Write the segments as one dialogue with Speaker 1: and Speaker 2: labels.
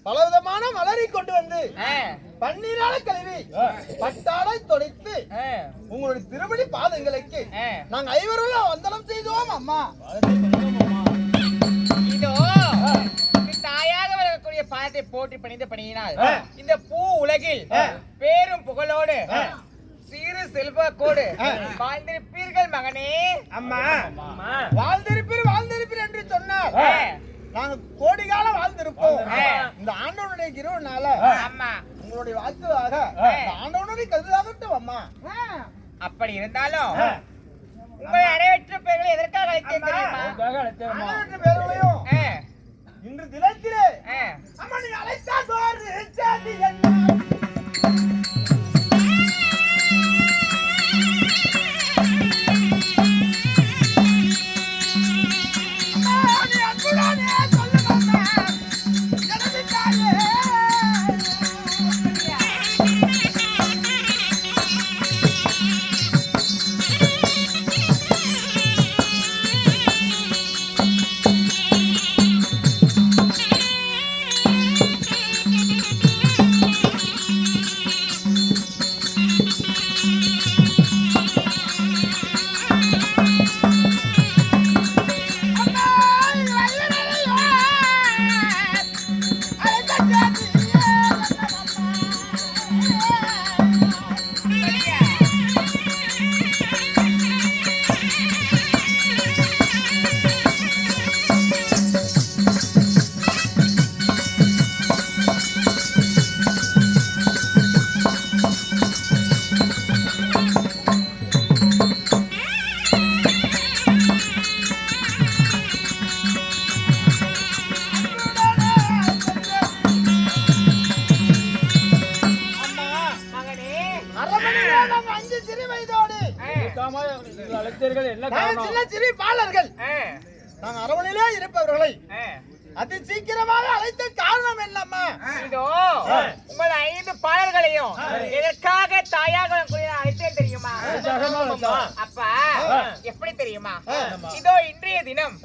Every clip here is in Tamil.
Speaker 1: பலவிதமான மலரை கொண்டு வந்து பன்னீரால கழுவி பட்டாடை தொடைத்து உங்களுடைய திருமணி பாதங்களுக்கு நாங்க ஐவரும் வந்தனம் செய்தோம் அம்மா.
Speaker 2: இதோ தாயாக வரக்கூடிய பாதத்தை போற்றி பணிந்து பணியினால் இந்த பூ உலகில் பேரும் புகழோடு சீரு செல்வக்கோடு வாழ்ந்திருப்பீர்கள் மகனே.
Speaker 1: அம்மா வாழ்ந்திருப்பீர் வாழ்ந்திருப்பீர் என்று சொன்னார் நாங்க கோடி காலம் வாழ்ந்திருப்போம். இந்த ஆண்டவனுடைய கிருபையினால
Speaker 2: அம்மா
Speaker 1: உங்களுடைய வாக்குவாக ஆண்டவனுடைய கருதாகட்டும் அம்மா.
Speaker 2: அப்படி இருந்தாலும் உங்களை அடைவற்ற பேர்களை எதற்காக அழைத்தேன் தெரியுமா?
Speaker 1: பேர்களையும் இன்று தினத்திலே அம்மா நீ அழைத்தா அரவணையிலே இருப்பவர்களை அதி சீக்கிரமாக அழைத்த காரணம் என்னம்மா?
Speaker 2: இதோ உங்கள் 5 பாடல்களையும் எதற்காக தாயாக அழைத்தேன் தெரியுமா? அப்பா எப்படி தெரியுமா? இதோ இன்றைய தினம்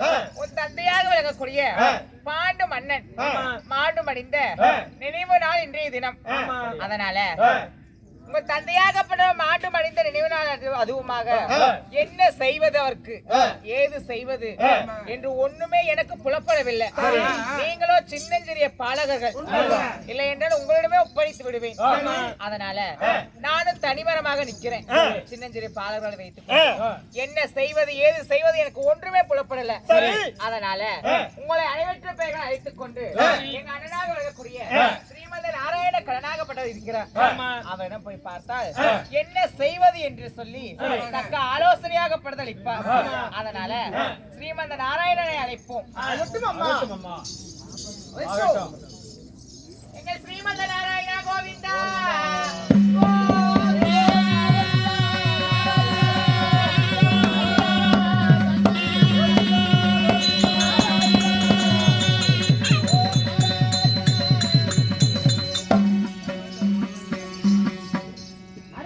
Speaker 2: உன் தந்தையாக விளங்கக்கூடிய பாண்டு மன்னன் மாண்டு மடிந்த நினைவு நாள் இன்றைய தினம். அதனால உங்க தந்தையாகப்பட்ட மாட்டு மடிந்த நினைவு நாள் அதுவுமாக என்ன செய்வது, அவருக்கு ஏது செய்வது என்று ஒண்ணுமே எனக்கு புலப்படவில்லை. நீங்களோ சின்னஞ்சிறிய பாலகர்கள், இல்லை என்றால் உங்களிடமே ஒப்படைத்து விடுவேன். அதனால நானும் தனிமரமாக நிக்கிறேன். சின்னஞ்சிறிய பாலகர்களை வைத்து என்ன செய்வது ஏது செய்வது எனக்கு ஒன்றுமே புலப்படல. அதனால உங்களை அனைவற்ற பெயர்களை அழைத்துக் கொண்டு எங்க அண்ணனாக வரக்கூடிய ஸ்ரீமந்த அரணாகப்பட்டவர் இருக்கிறார். அவரிடம் போய் பார்த்தால் என்ன செய்வது என்று சொல்லி தக்க ஆலோசனையாக படுதளிப்பார். அதனால ஸ்ரீமந்த நாராயணனை அழைப்போம். எங்கள் ஸ்ரீமந்த நாராயண கோவிந்த